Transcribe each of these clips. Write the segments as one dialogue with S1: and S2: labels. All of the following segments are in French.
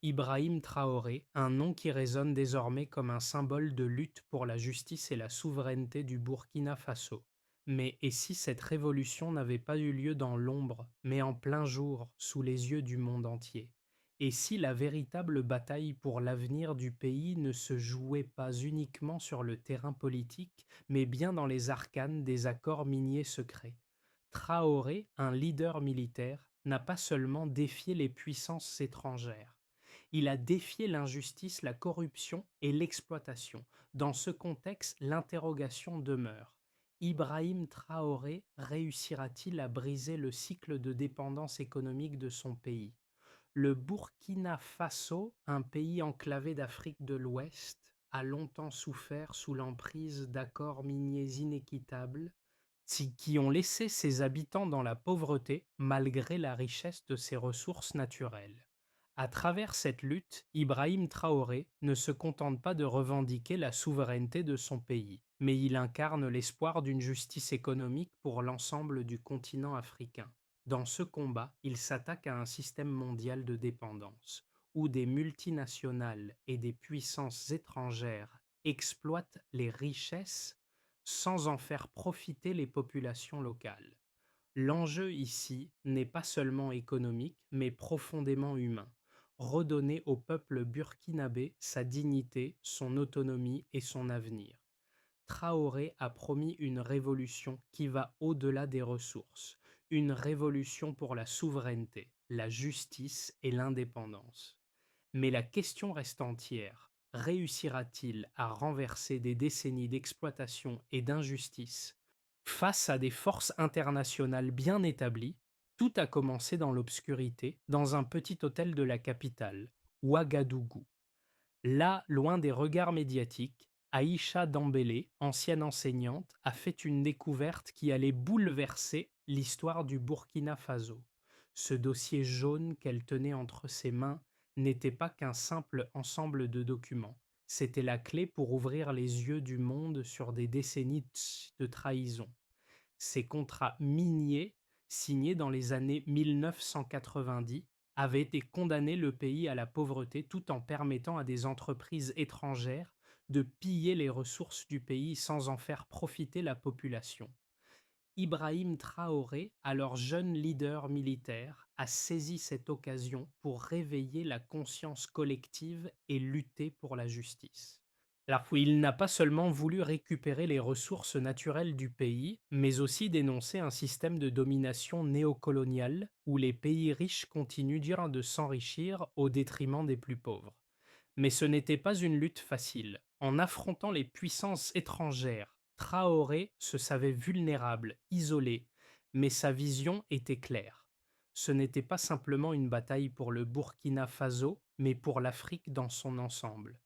S1: Ibrahim Traoré, un nom qui résonne désormais comme un symbole de lutte pour la justice et la souveraineté du Burkina Faso. Mais et si cette révolution n'avait pas eu lieu dans l'ombre, mais en plein jour, sous les yeux du monde entier? Et si la véritable bataille pour l'avenir du pays ne se jouait pas uniquement sur le terrain politique, mais bien dans les arcanes des accords miniers secrets? Traoré, un leader militaire, n'a pas seulement défié les puissances étrangères, il a défié l'injustice, la corruption et l'exploitation. Dans ce contexte, l'interrogation demeure. Ibrahim Traoré réussira-t-il à briser le cycle de dépendance économique de son pays? Le Burkina Faso, un pays enclavé d'Afrique de l'Ouest, a longtemps souffert sous l'emprise d'accords miniers inéquitables qui ont laissé ses habitants dans la pauvreté malgré la richesse de ses ressources naturelles. À travers cette lutte, Ibrahim Traoré ne se contente pas de revendiquer la souveraineté de son pays, mais il incarne l'espoir d'une justice économique pour l'ensemble du continent africain. Dans ce combat, il s'attaque à un système mondial de dépendance, où des multinationales et des puissances étrangères exploitent les richesses sans en faire profiter les populations locales. L'enjeu ici n'est pas seulement économique, mais profondément humain. Redonner au peuple burkinabé sa dignité, son autonomie et son avenir. Traoré a promis une révolution qui va au-delà des ressources, une révolution pour la souveraineté, la justice et l'indépendance. Mais la question reste entière. Réussira-t-il à renverser des décennies d'exploitation et d'injustice face à des forces internationales bien établies? Tout a commencé dans l'obscurité, dans un petit hôtel de la capitale, Ouagadougou. Là, loin des regards médiatiques, Aïcha Dembélé, ancienne enseignante, a fait une découverte qui allait bouleverser l'histoire du Burkina Faso. Ce dossier jaune qu'elle tenait entre ses mains n'était pas qu'un simple ensemble de documents. C'était la clé pour ouvrir les yeux du monde sur des décennies de trahison. Ces contrats miniers, signés dans les années 1990, avaient été condamnés le pays à la pauvreté tout en permettant à des entreprises étrangères de piller les ressources du pays sans en faire profiter la population. Ibrahim Traoré, alors jeune leader militaire, a saisi cette occasion pour réveiller la conscience collective et lutter pour la justice. Alors, oui, il n'a pas seulement voulu récupérer les ressources naturelles du pays, mais aussi dénoncer un système de domination néocoloniale où les pays riches continuent de s'enrichir au détriment des plus pauvres. Mais ce n'était pas une lutte facile. En affrontant les puissances étrangères, Traoré se savait vulnérable, isolé, mais sa vision était claire. Ce n'était pas simplement une bataille pour le Burkina Faso, mais pour l'Afrique dans son ensemble.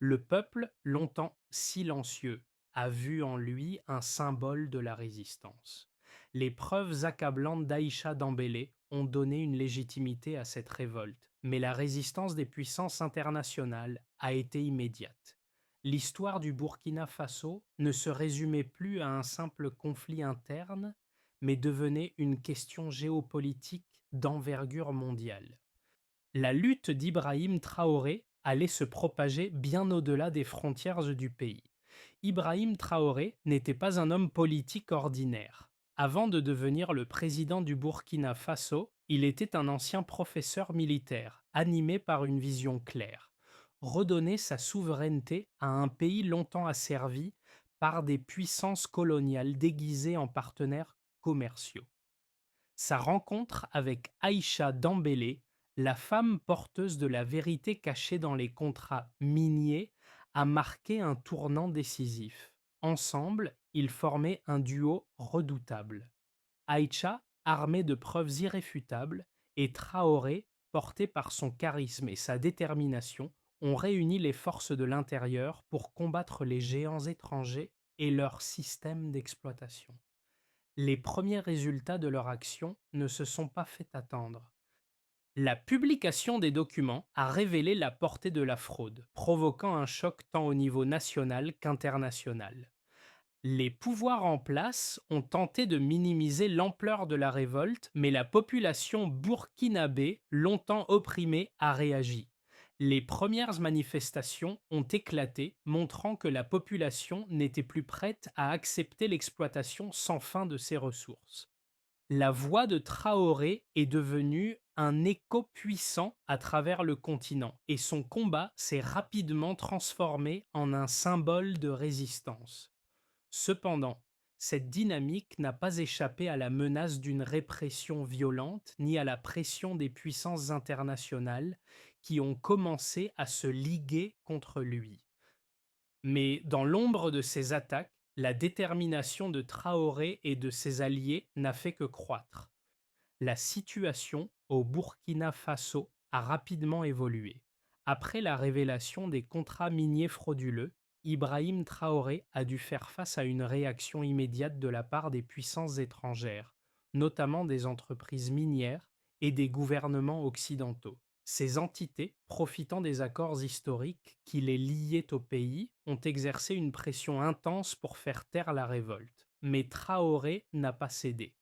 S1: Le peuple, longtemps silencieux, a vu en lui un symbole de la résistance. Les preuves accablantes d'Aïcha Dembélé ont donné une légitimité à cette révolte, mais la résistance des puissances internationales a été immédiate. L'histoire du Burkina Faso ne se résumait plus à un simple conflit interne, mais devenait une question géopolitique d'envergure mondiale. La lutte d'Ibrahim Traoré allait se propager bien au-delà des frontières du pays. Ibrahim Traoré n'était pas un homme politique ordinaire. Avant de devenir le président du Burkina Faso, il était un ancien professeur militaire, animé par une vision claire. Redonner sa souveraineté à un pays longtemps asservi par des puissances coloniales déguisées en partenaires commerciaux. Sa rencontre avec Aïcha Dembélé, la femme porteuse de la vérité cachée dans les contrats miniers, a marqué un tournant décisif. Ensemble, ils formaient un duo redoutable. Aïcha, armée de preuves irréfutables, et Traoré, porté par son charisme et sa détermination, ont réuni les forces de l'intérieur pour combattre les géants étrangers et leur système d'exploitation. Les premiers résultats de leur action ne se sont pas fait attendre. La publication des documents a révélé la portée de la fraude, provoquant un choc tant au niveau national qu'international. Les pouvoirs en place ont tenté de minimiser l'ampleur de la révolte, mais la population burkinabé, longtemps opprimée, a réagi. Les premières manifestations ont éclaté, montrant que la population n'était plus prête à accepter l'exploitation sans fin de ses ressources. La voix de Traoré est devenue un écho puissant à travers le continent et son combat s'est rapidement transformé en un symbole de résistance. Cependant, cette dynamique n'a pas échappé à la menace d'une répression violente ni à la pression des puissances internationales qui ont commencé à se liguer contre lui. Mais dans l'ombre de ces attaques, la détermination de Traoré et de ses alliés n'a fait que croître. La situation au Burkina Faso a rapidement évolué. Après la révélation des contrats miniers frauduleux, Ibrahim Traoré a dû faire face à une réaction immédiate de la part des puissances étrangères, notamment des entreprises minières et des gouvernements occidentaux. Ces entités, profitant des accords historiques qui les liaient au pays, ont exercé une pression intense pour faire taire la révolte. Mais Traoré n'a pas cédé.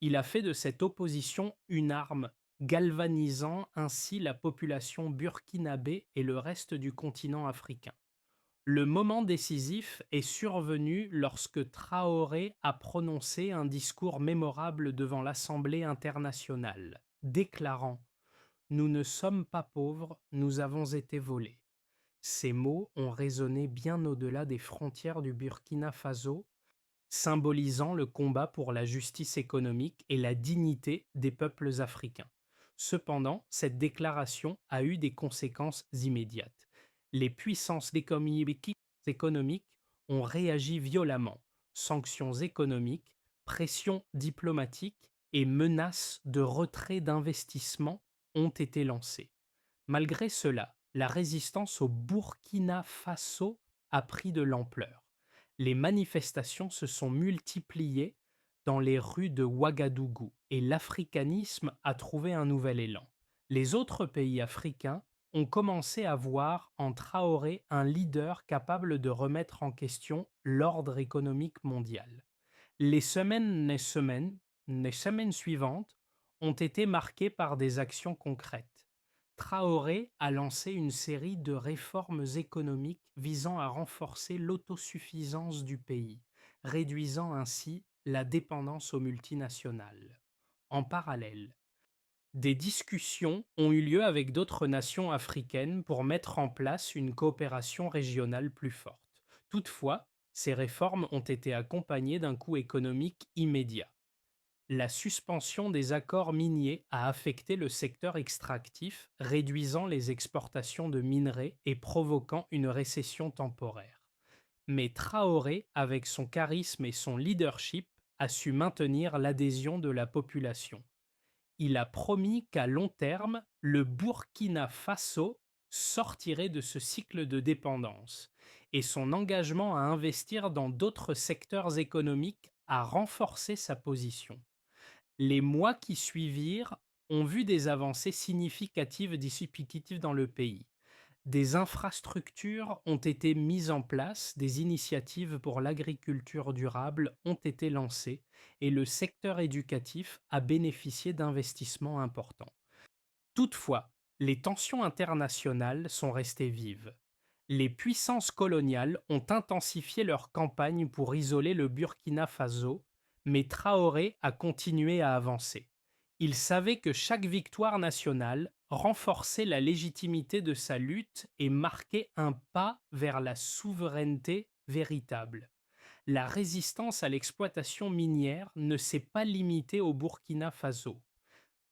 S1: Il a fait de cette opposition une arme, galvanisant ainsi la population burkinabé et le reste du continent africain. Le moment décisif est survenu lorsque Traoré a prononcé un discours mémorable devant l'Assemblée internationale, déclarant: Nous ne sommes pas pauvres, nous avons été volés. Ces mots ont résonné bien au-delà des frontières du Burkina Faso, symbolisant le combat pour la justice économique et la dignité des peuples africains. Cependant, cette déclaration a eu des conséquences immédiates. Les puissances économiques ont réagi violemment. Sanctions économiques, pression diplomatique et menaces de retrait d'investissements ont été lancées. Malgré cela, la résistance au Burkina Faso a pris de l'ampleur. Les manifestations se sont multipliées dans les rues de Ouagadougou et l'africanisme a trouvé un nouvel élan. Les autres pays africains ont commencé à voir en Traoré un leader capable de remettre en question l'ordre économique mondial. Les semaines suivantes ont été marquées par des actions concrètes. Traoré a lancé une série de réformes économiques visant à renforcer l'autosuffisance du pays, réduisant ainsi la dépendance aux multinationales. En parallèle, des discussions ont eu lieu avec d'autres nations africaines pour mettre en place une coopération régionale plus forte. Toutefois, ces réformes ont été accompagnées d'un coût économique immédiat. La suspension des accords miniers a affecté le secteur extractif, réduisant les exportations de minerais et provoquant une récession temporaire. Mais Traoré, avec son charisme et son leadership, a su maintenir l'adhésion de la population. Il a promis qu'à long terme, le Burkina Faso sortirait de ce cycle de dépendance, et son engagement à investir dans d'autres secteurs économiques a renforcé sa position. Les mois qui suivirent ont vu des avancées significatives dans le pays. Des infrastructures ont été mises en place, des initiatives pour l'agriculture durable ont été lancées et le secteur éducatif a bénéficié d'investissements importants. Toutefois, les tensions internationales sont restées vives. Les puissances coloniales ont intensifié leur campagne pour isoler le Burkina Faso, mais Traoré a continué à avancer. Il savait que chaque victoire nationale renforçait la légitimité de sa lutte et marquait un pas vers la souveraineté véritable. La résistance à l'exploitation minière ne s'est pas limitée au Burkina Faso.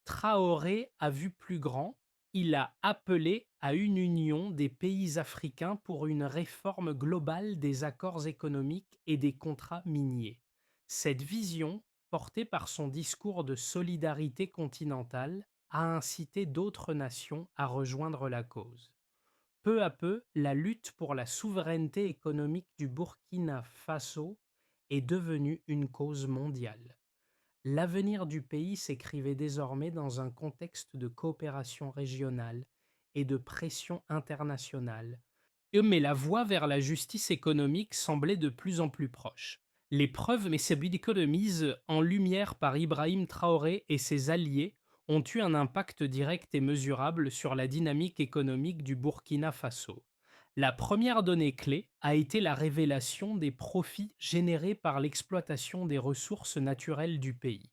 S1: Traoré a vu plus grand, il a appelé à une union des pays africains pour une réforme globale des accords économiques et des contrats miniers. Cette vision, portée par son discours de solidarité continentale, a incité d'autres nations à rejoindre la cause. Peu à peu, la lutte pour la souveraineté économique du Burkina Faso est devenue une cause mondiale. L'avenir du pays s'écrivait désormais dans un contexte de coopération régionale et de pression internationale. Mais la voie vers la justice économique semblait de plus en plus proche. Les preuves mises en lumière par Ibrahim Traoré et ses alliés ont eu un impact direct et mesurable sur la dynamique économique du Burkina Faso. La première donnée clé a été la révélation des profits générés par l'exploitation des ressources naturelles du pays.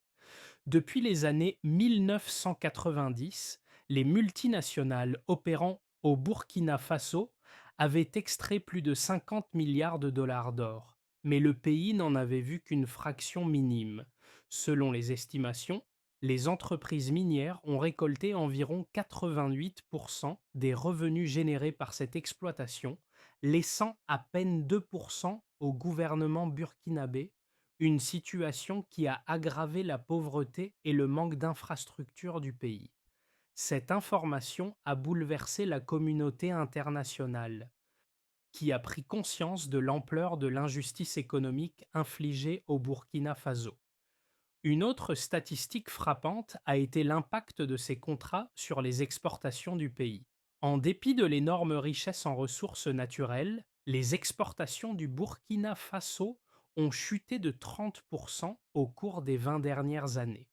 S1: Depuis les années 1990, les multinationales opérant au Burkina Faso avaient extrait plus de 50 milliards de dollars d'or, mais le pays n'en avait vu qu'une fraction minime. Selon les estimations, les entreprises minières ont récolté environ 88% des revenus générés par cette exploitation, laissant à peine 2% au gouvernement burkinabé, une situation qui a aggravé la pauvreté et le manque d'infrastructures du pays. Cette information a bouleversé la communauté internationale, qui a pris conscience de l'ampleur de l'injustice économique infligée au Burkina Faso. Une autre statistique frappante a été l'impact de ces contrats sur les exportations du pays. En dépit de l'énorme richesse en ressources naturelles, les exportations du Burkina Faso ont chuté de 30% au cours des 20 dernières années.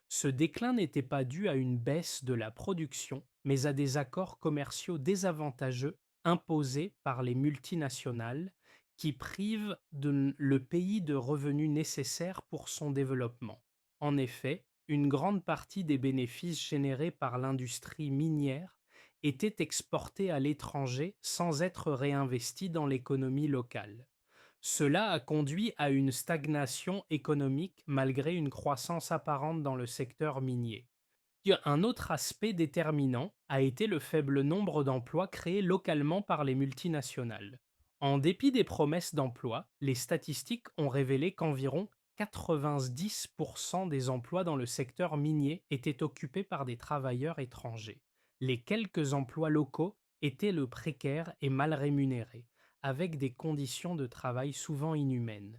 S1: Ce déclin n'était pas dû à une baisse de la production, mais à des accords commerciaux désavantageux imposés par les multinationales qui privent le pays de revenus nécessaires pour son développement. En effet, une grande partie des bénéfices générés par l'industrie minière étaient exportés à l'étranger sans être réinvestis dans l'économie locale. Cela a conduit à une stagnation économique malgré une croissance apparente dans le secteur minier. Un autre aspect déterminant a été le faible nombre d'emplois créés localement par les multinationales. En dépit des promesses d'emploi, les statistiques ont révélé qu'environ 90% des emplois dans le secteur minier étaient occupés par des travailleurs étrangers. Les quelques emplois locaux étaient le précaires et mal rémunérés, avec des conditions de travail souvent inhumaines.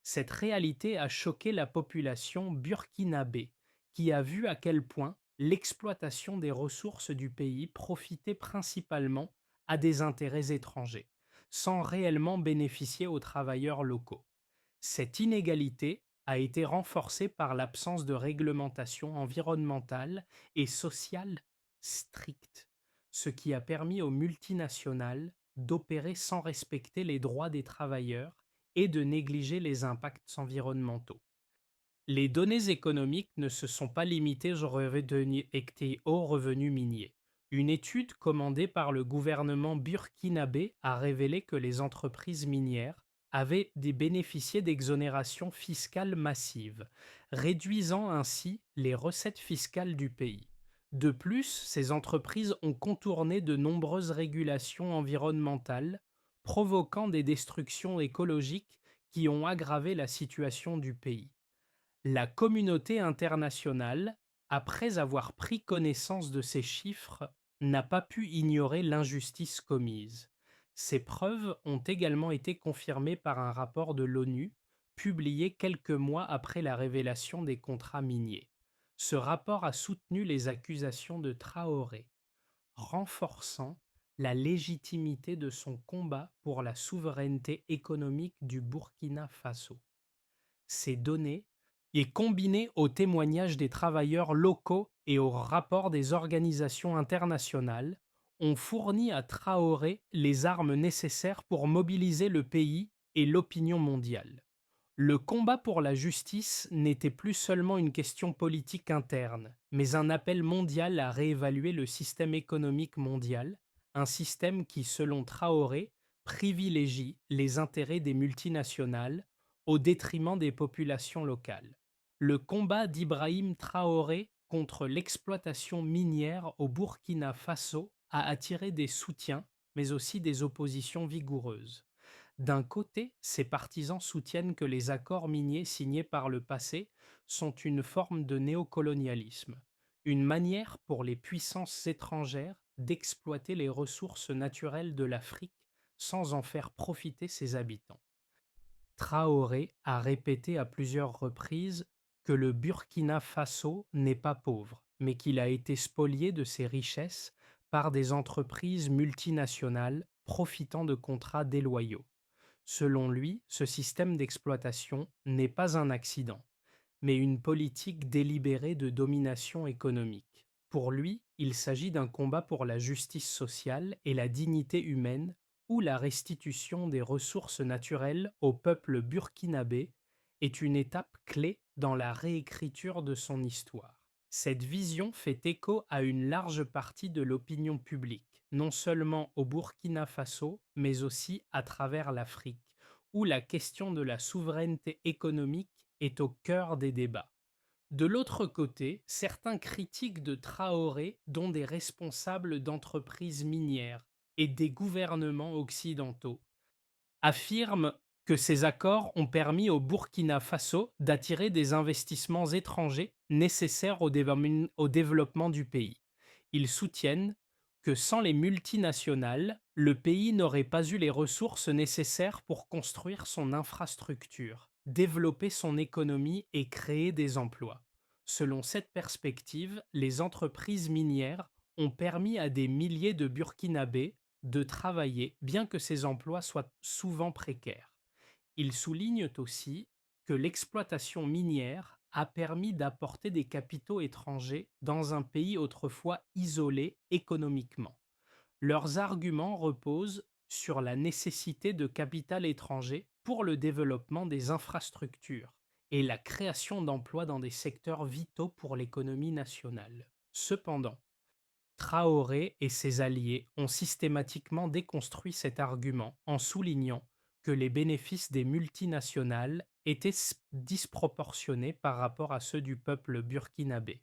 S1: Cette réalité a choqué la population burkinabé, qui a vu à quel point l'exploitation des ressources du pays profitait principalement à des intérêts étrangers, sans réellement bénéficier aux travailleurs locaux. Cette inégalité a été renforcée par l'absence de réglementation environnementale et sociale stricte, ce qui a permis aux multinationales d'opérer sans respecter les droits des travailleurs et de négliger les impacts environnementaux. Les données économiques ne se sont pas limitées aux revenus miniers. Une étude commandée par le gouvernement burkinabé a révélé que les entreprises minières avaient bénéficié d'exonérations fiscales massives, réduisant ainsi les recettes fiscales du pays. De plus, ces entreprises ont contourné de nombreuses régulations environnementales, provoquant des destructions écologiques qui ont aggravé la situation du pays. La communauté internationale, après avoir pris connaissance de ces chiffres, n'a pas pu ignorer l'injustice commise. Ces preuves ont également été confirmées par un rapport de l'ONU publié quelques mois après la révélation des contrats miniers. Ce rapport a soutenu les accusations de Traoré, renforçant la légitimité de son combat pour la souveraineté économique du Burkina Faso. Ces données, et combinées aux témoignages des travailleurs locaux et aux rapports des organisations internationales, ont fourni à Traoré les armes nécessaires pour mobiliser le pays et l'opinion mondiale. Le combat pour la justice n'était plus seulement une question politique interne, mais un appel mondial à réévaluer le système économique mondial, un système qui, selon Traoré, privilégie les intérêts des multinationales au détriment des populations locales. Le combat d'Ibrahim Traoré contre l'exploitation minière au Burkina Faso a attiré des soutiens, mais aussi des oppositions vigoureuses. D'un côté, ses partisans soutiennent que les accords miniers signés par le passé sont une forme de néocolonialisme, une manière pour les puissances étrangères d'exploiter les ressources naturelles de l'Afrique sans en faire profiter ses habitants. Traoré a répété à plusieurs reprises que le Burkina Faso n'est pas pauvre, mais qu'il a été spolié de ses richesses par des entreprises multinationales profitant de contrats déloyaux. Selon lui, ce système d'exploitation n'est pas un accident, mais une politique délibérée de domination économique. Pour lui, il s'agit d'un combat pour la justice sociale et la dignité humaine ou la restitution des ressources naturelles au peuple burkinabé est une étape clé dans la réécriture de son histoire. Cette vision fait écho à une large partie de l'opinion publique, non seulement au Burkina Faso, mais aussi à travers l'Afrique, où la question de la souveraineté économique est au cœur des débats. De l'autre côté, certains critiques de Traoré, dont des responsables d'entreprises minières et des gouvernements occidentaux, affirme que ces accords ont permis au Burkina Faso d'attirer des investissements étrangers nécessaires au développement du pays. Ils soutiennent que sans les multinationales, le pays n'aurait pas eu les ressources nécessaires pour construire son infrastructure, développer son économie et créer des emplois. Selon cette perspective, les entreprises minières ont permis à des milliers de Burkinabés de travailler, bien que ces emplois soient souvent précaires. Ils soulignent aussi que l'exploitation minière a permis d'apporter des capitaux étrangers dans un pays autrefois isolé économiquement. Leurs arguments reposent sur la nécessité de capital étranger pour le développement des infrastructures et la création d'emplois dans des secteurs vitaux pour l'économie nationale. Cependant, Traoré et ses alliés ont systématiquement déconstruit cet argument en soulignant que les bénéfices des multinationales étaient disproportionnés par rapport à ceux du peuple burkinabé.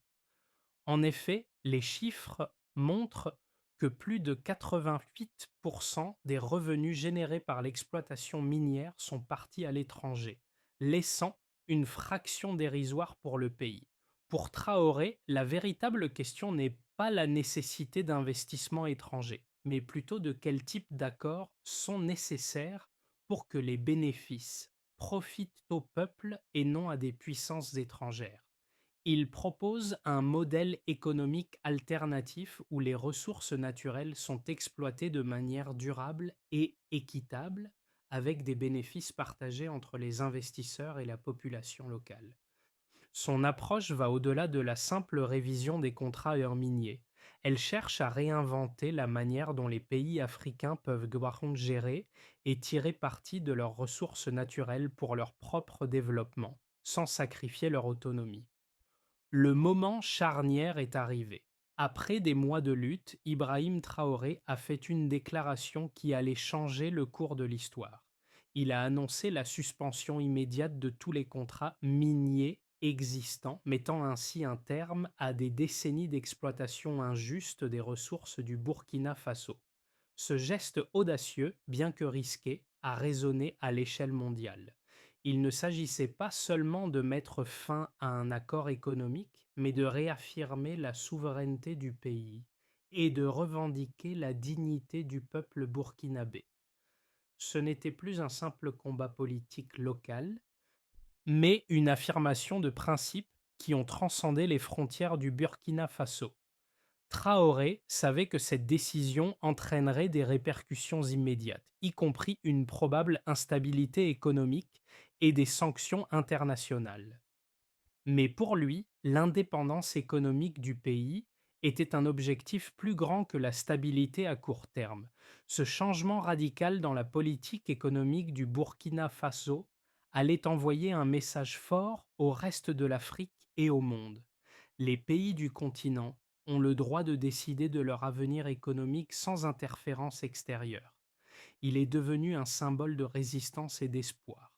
S1: En effet, les chiffres montrent que plus de 88% des revenus générés par l'exploitation minière sont partis à l'étranger, laissant une fraction dérisoire pour le pays. Pour Traoré, la véritable question n'est pas la nécessité d'investissements étrangers, mais plutôt de quel type d'accords sont nécessaires pour que les bénéfices profitent au peuple et non à des puissances étrangères. Il propose un modèle économique alternatif où les ressources naturelles sont exploitées de manière durable et équitable, avec des bénéfices partagés entre les investisseurs et la population locale. Son approche va au-delà de la simple révision des contrats miniers. Elle cherche à réinventer la manière dont les pays africains peuvent gérer et tirer parti de leurs ressources naturelles pour leur propre développement, sans sacrifier leur autonomie. Le moment charnière est arrivé. Après des mois de lutte, Ibrahim Traoré a fait une déclaration qui allait changer le cours de l'histoire. Il a annoncé la suspension immédiate de tous les contrats miniers existants, mettant ainsi un terme à des décennies d'exploitation injuste des ressources du Burkina Faso. Ce geste audacieux, bien que risqué, a résonné à l'échelle mondiale. Il ne s'agissait pas seulement de mettre fin à un accord économique, mais de réaffirmer la souveraineté du pays et de revendiquer la dignité du peuple burkinabé. Ce n'était plus un simple combat politique local, mais une affirmation de principes qui ont transcendé les frontières du Burkina Faso. Traoré savait que cette décision entraînerait des répercussions immédiates, y compris une probable instabilité économique et des sanctions internationales. Mais pour lui, l'indépendance économique du pays était un objectif plus grand que la stabilité à court terme. Ce changement radical dans la politique économique du Burkina Faso allait envoyer un message fort au reste de l'Afrique et au monde. Les pays du continent ont le droit de décider de leur avenir économique sans interférence extérieure. Il est devenu un symbole de résistance et d'espoir,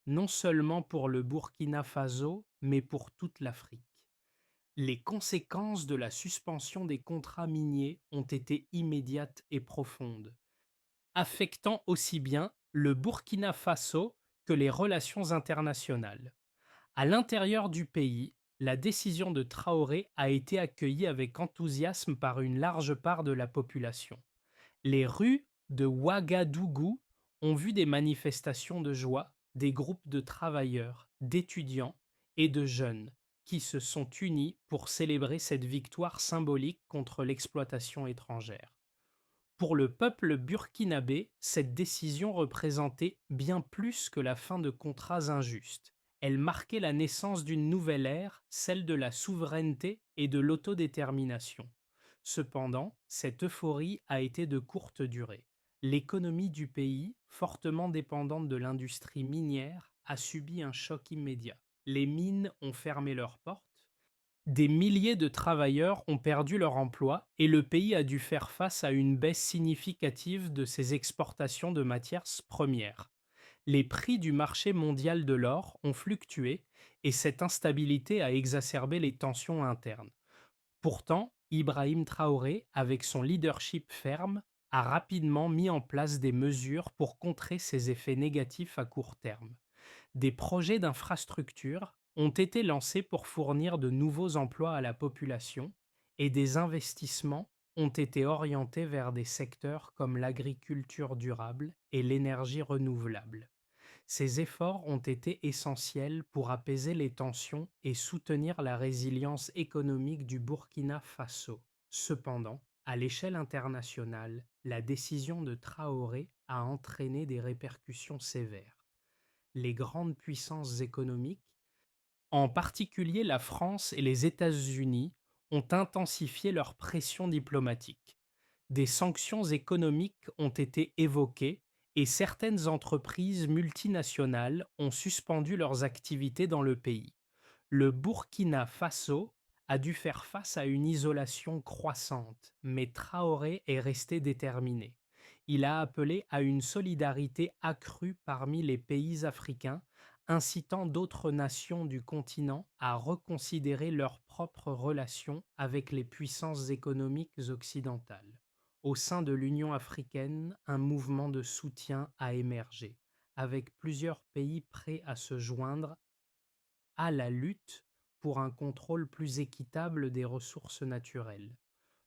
S1: non seulement pour le Burkina Faso, mais pour toute l'Afrique. Les conséquences de la suspension des contrats miniers ont été immédiates et profondes, affectant aussi bien le Burkina Faso que les relations internationales. À l'intérieur du pays, la décision de Traoré a été accueillie avec enthousiasme par une large part de la population. Les rues de Ouagadougou ont vu des manifestations de joie, des groupes de travailleurs, d'étudiants et de jeunes qui se sont unis pour célébrer cette victoire symbolique contre l'exploitation étrangère. Pour le peuple burkinabé, cette décision représentait bien plus que la fin de contrats injustes. Elle marquait la naissance d'une nouvelle ère, celle de la souveraineté et de l'autodétermination. Cependant, cette euphorie a été de courte durée. L'économie du pays, fortement dépendante de l'industrie minière, a subi un choc immédiat. Les mines ont fermé leurs portes, des milliers de travailleurs ont perdu leur emploi et le pays a dû faire face à une baisse significative de ses exportations de matières premières. Les prix du marché mondial de l'or ont fluctué et cette instabilité a exacerbé les tensions internes. Pourtant, Ibrahim Traoré, avec son leadership ferme, a rapidement mis en place des mesures pour contrer ces effets négatifs à court terme. Des projets d'infrastructure ont été lancés pour fournir de nouveaux emplois à la population et des investissements ont été orientés vers des secteurs comme l'agriculture durable et l'énergie renouvelable. Ces efforts ont été essentiels pour apaiser les tensions et soutenir la résilience économique du Burkina Faso. Cependant, à l'échelle internationale, la décision de Traoré a entraîné des répercussions sévères. Les grandes puissances économiques, en particulier la France et les États-Unis, ont intensifié leur pression diplomatique. Des sanctions économiques ont été évoquées et certaines entreprises multinationales ont suspendu leurs activités dans le pays. Le Burkina Faso a dû faire face à une isolation croissante, mais Traoré est resté déterminé. Il a appelé à une solidarité accrue parmi les pays africains, incitant d'autres nations du continent à reconsidérer leurs propres relations avec les puissances économiques occidentales. Au sein de l'Union africaine, un mouvement de soutien a émergé, avec plusieurs pays prêts à se joindre à la lutte pour un contrôle plus équitable des ressources naturelles.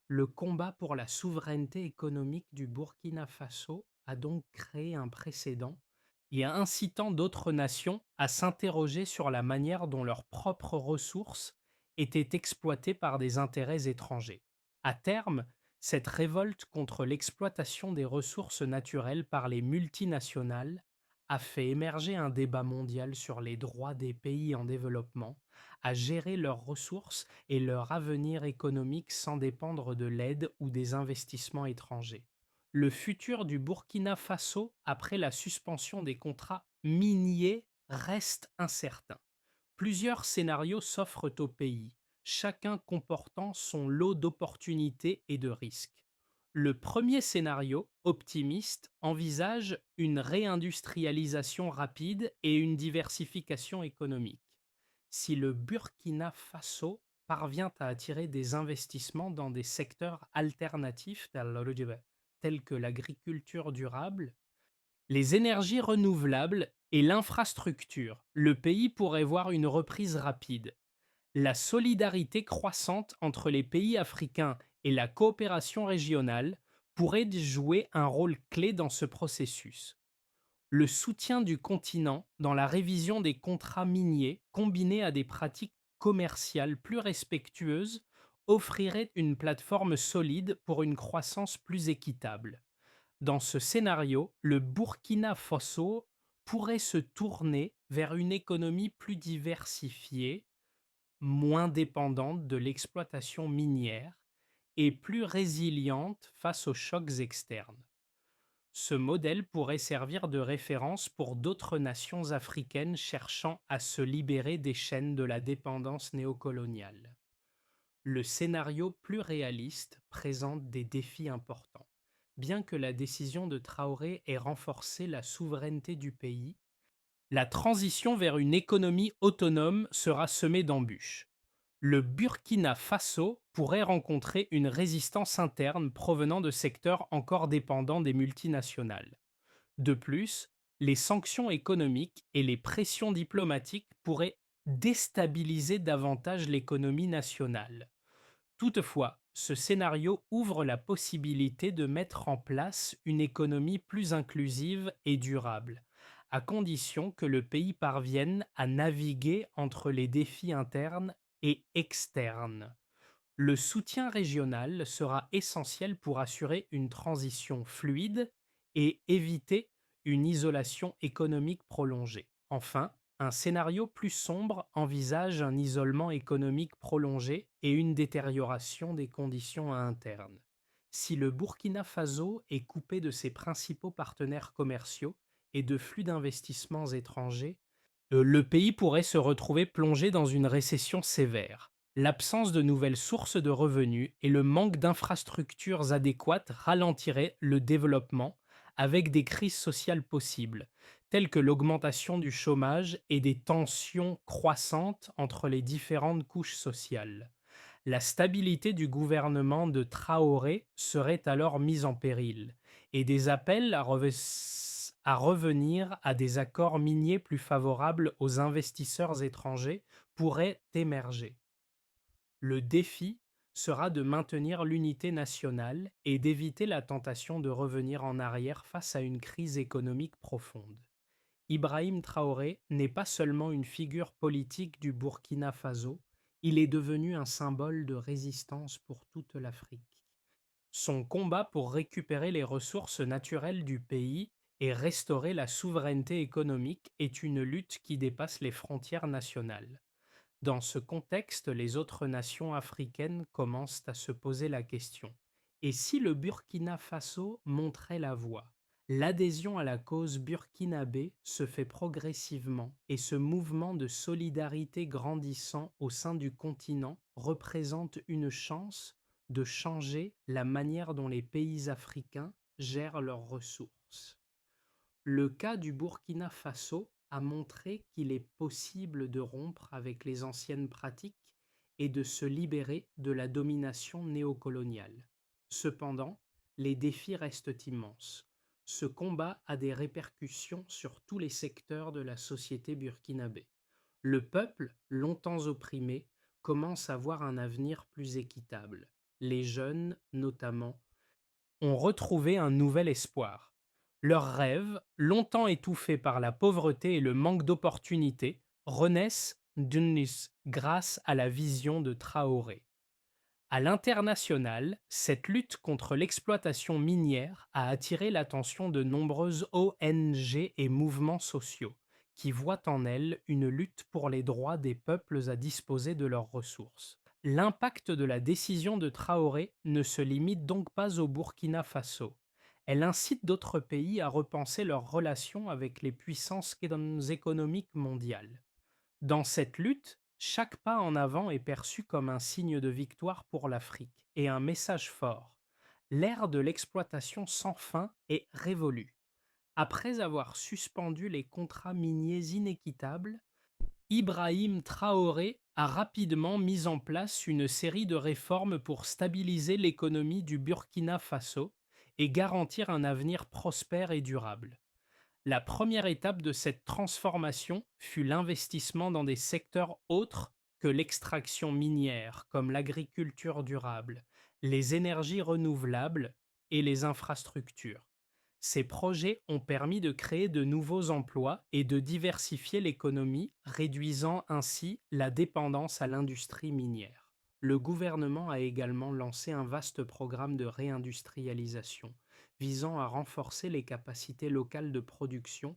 S1: Le combat pour la souveraineté économique du Burkina Faso a donc créé un précédent et incitant d'autres nations à s'interroger sur la manière dont leurs propres ressources étaient exploitées par des intérêts étrangers. À terme, cette révolte contre l'exploitation des ressources naturelles par les multinationales a fait émerger un débat mondial sur les droits des pays en développement à gérer leurs ressources et leur avenir économique sans dépendre de l'aide ou des investissements étrangers. Le futur du Burkina Faso après la suspension des contrats miniers reste incertain. Plusieurs scénarios s'offrent au pays, chacun comportant son lot d'opportunités et de risques. Le premier scénario, optimiste, envisage une réindustrialisation rapide et une diversification économique. Si le Burkina Faso parvient à attirer des investissements dans des secteurs alternatifs tels que l'agriculture durable, les énergies renouvelables et l'infrastructure, le pays pourrait voir une reprise rapide. La solidarité croissante entre les pays africains et la coopération régionale pourrait jouer un rôle clé dans ce processus. Le soutien du continent dans la révision des contrats miniers, combiné à des pratiques commerciales plus respectueuses, offrirait une plateforme solide pour une croissance plus équitable. Dans ce scénario, le Burkina Faso pourrait se tourner vers une économie plus diversifiée, moins dépendante de l'exploitation minière et plus résiliente face aux chocs externes. Ce modèle pourrait servir de référence pour d'autres nations africaines cherchant à se libérer des chaînes de la dépendance néocoloniale. Le scénario plus réaliste présente des défis importants. Bien que la décision de Traoré ait renforcé la souveraineté du pays, la transition vers une économie autonome sera semée d'embûches. Le Burkina Faso pourrait rencontrer une résistance interne provenant de secteurs encore dépendants des multinationales. De plus, les sanctions économiques et les pressions diplomatiques pourraient déstabiliser davantage l'économie nationale. Toutefois, ce scénario ouvre la possibilité de mettre en place une économie plus inclusive et durable, à condition que le pays parvienne à naviguer entre les défis internes et externes. Le soutien régional sera essentiel pour assurer une transition fluide et éviter une isolation économique prolongée. Enfin, Un scénario plus sombre envisage un isolement économique prolongé et une détérioration des conditions internes. Si le Burkina Faso est coupé de ses principaux partenaires commerciaux et de flux d'investissements étrangers, le pays pourrait se retrouver plongé dans une récession sévère. L'absence de nouvelles sources de revenus et le manque d'infrastructures adéquates ralentiraient le développement avec des crises sociales possibles, telles que l'augmentation du chômage et des tensions croissantes entre les différentes couches sociales. La stabilité du gouvernement de Traoré serait alors mise en péril, et des appels à revenir à des accords miniers plus favorables aux investisseurs étrangers pourraient émerger. Le défi sera de maintenir l'unité nationale et d'éviter la tentation de revenir en arrière face à une crise économique profonde. Ibrahim Traoré n'est pas seulement une figure politique du Burkina Faso, il est devenu un symbole de résistance pour toute l'Afrique. Son combat pour récupérer les ressources naturelles du pays et restaurer la souveraineté économique est une lutte qui dépasse les frontières nationales. Dans ce contexte, les autres nations africaines commencent à se poser la question. Et si le Burkina Faso montrait la voie? L'adhésion à la cause burkinabé se fait progressivement et ce mouvement de solidarité grandissant au sein du continent représente une chance de changer la manière dont les pays africains gèrent leurs ressources. Le cas du Burkina Faso a montré qu'il est possible de rompre avec les anciennes pratiques et de se libérer de la domination néocoloniale. Cependant, les défis restent immenses. Ce combat a des répercussions sur tous les secteurs de la société burkinabé. Le peuple, longtemps opprimé, commence à voir un avenir plus équitable. Les jeunes, notamment, ont retrouvé un nouvel espoir. Leurs rêves, longtemps étouffés par la pauvreté et le manque d'opportunités, renaissent d'Unis grâce à la vision de Traoré. À l'international, cette lutte contre l'exploitation minière a attiré l'attention de nombreuses ONG et mouvements sociaux, qui voient en elle une lutte pour les droits des peuples à disposer de leurs ressources. L'impact de la décision de Traoré ne se limite donc pas au Burkina Faso. Elle incite d'autres pays à repenser leurs relations avec les puissances économiques mondiales. Dans cette lutte, chaque pas en avant est perçu comme un signe de victoire pour l'Afrique et un message fort. L'ère de l'exploitation sans fin est révolue. Après avoir suspendu les contrats miniers inéquitables, Ibrahim Traoré a rapidement mis en place une série de réformes pour stabiliser l'économie du Burkina Faso et garantir un avenir prospère et durable. La première étape de cette transformation fut l'investissement dans des secteurs autres que l'extraction minière, comme l'agriculture durable, les énergies renouvelables et les infrastructures. Ces projets ont permis de créer de nouveaux emplois et de diversifier l'économie, réduisant ainsi la dépendance à l'industrie minière. Le gouvernement a également lancé un vaste programme de réindustrialisation visant à renforcer les capacités locales de production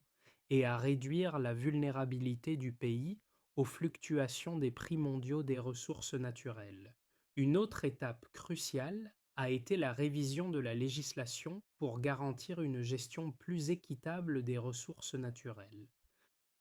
S1: et à réduire la vulnérabilité du pays aux fluctuations des prix mondiaux des ressources naturelles. Une autre étape cruciale a été la révision de la législation pour garantir une gestion plus équitable des ressources naturelles.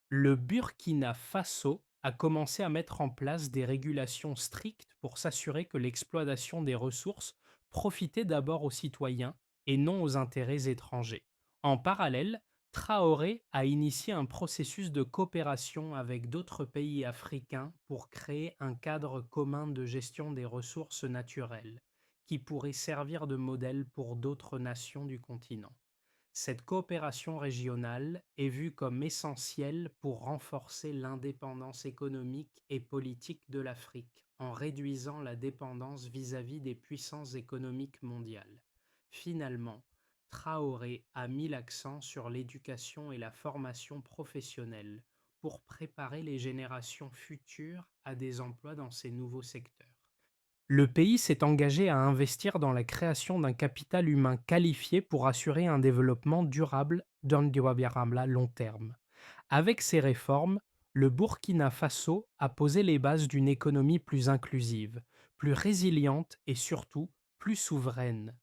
S1: Le Burkina Faso a commencé à mettre en place des régulations strictes pour s'assurer que l'exploitation des ressources profitait d'abord aux citoyens et non aux intérêts étrangers. En parallèle, Traoré a initié un processus de coopération avec d'autres pays africains pour créer un cadre commun de gestion des ressources naturelles qui pourrait servir de modèle pour d'autres nations du continent. Cette coopération régionale est vue comme essentielle pour renforcer l'indépendance économique et politique de l'Afrique, en réduisant la dépendance vis-à-vis des puissances économiques mondiales. Finalement, Traoré a mis l'accent sur l'éducation et la formation professionnelle pour préparer les générations futures à des emplois dans ces nouveaux secteurs. Le pays s'est engagé à investir dans la création d'un capital humain qualifié pour assurer un développement durable d'un Diwabiaramla long terme. Avec ces réformes, Le Burkina Faso a posé les bases d'une économie plus inclusive, plus résiliente et surtout plus souveraine.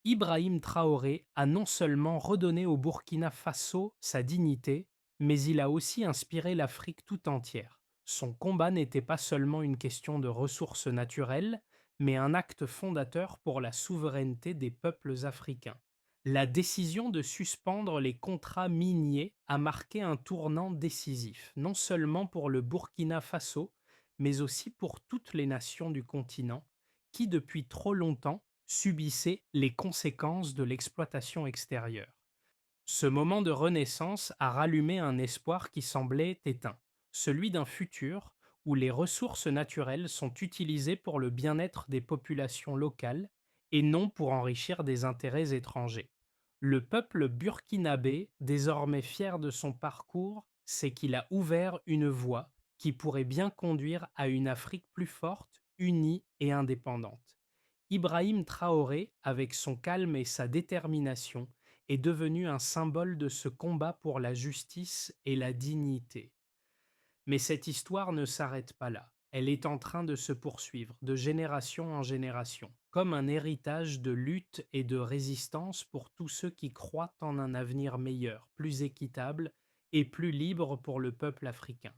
S1: Ibrahim Traoré a non seulement redonné au Burkina Faso sa dignité, mais il a aussi inspiré l'Afrique tout entière. Son combat n'était pas seulement une question de ressources naturelles, mais un acte fondateur pour la souveraineté des peuples africains. La décision de suspendre les contrats miniers a marqué un tournant décisif, non seulement pour le Burkina Faso, mais aussi pour toutes les nations du continent, qui depuis trop longtemps subissaient les conséquences de l'exploitation extérieure. Ce moment de renaissance a rallumé un espoir qui semblait éteint, celui d'un futur où les ressources naturelles sont utilisées pour le bien-être des populations locales et non pour enrichir des intérêts étrangers. Le peuple burkinabé, désormais fier de son parcours, sait qu'il a ouvert une voie qui pourrait bien conduire à une Afrique plus forte, unie et indépendante. Ibrahim Traoré, avec son calme et sa détermination, est devenu un symbole de ce combat pour la justice et la dignité. Mais cette histoire ne s'arrête pas là. Elle est en train de se poursuivre de génération en génération, comme un héritage de lutte et de résistance pour tous ceux qui croient en un avenir meilleur, plus équitable et plus libre pour le peuple africain.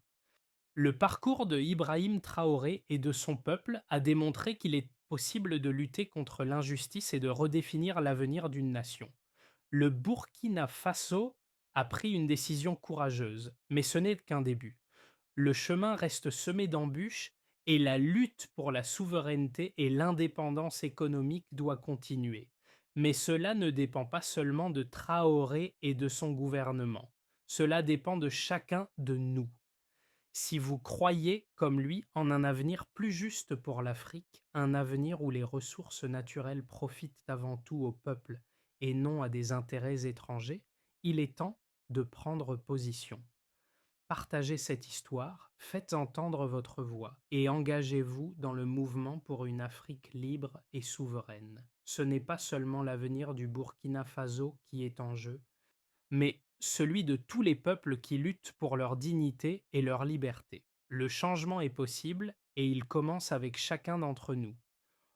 S1: Le parcours de Ibrahim Traoré et de son peuple a démontré qu'il est possible de lutter contre l'injustice et de redéfinir l'avenir d'une nation. Le Burkina Faso a pris une décision courageuse, mais ce n'est qu'un début. Le chemin reste semé d'embûches et la lutte pour la souveraineté et l'indépendance économique doit continuer. Mais cela ne dépend pas seulement de Traoré et de son gouvernement. Cela dépend de chacun de nous. Si vous croyez, comme lui, en un avenir plus juste pour l'Afrique, un avenir où les ressources naturelles profitent avant tout au peuple et non à des intérêts étrangers, il est temps de prendre position. Partagez cette histoire, faites entendre votre voix et engagez-vous dans le mouvement pour une Afrique libre et souveraine. Ce n'est pas seulement l'avenir du Burkina Faso qui est en jeu, mais celui de tous les peuples qui luttent pour leur dignité et leur liberté. Le changement est possible et il commence avec chacun d'entre nous.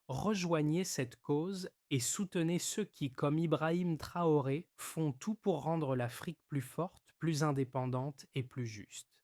S1: Rejoignez cette cause et soutenez ceux qui, comme Ibrahim Traoré, font tout pour rendre l'Afrique plus forte, plus indépendante et plus juste.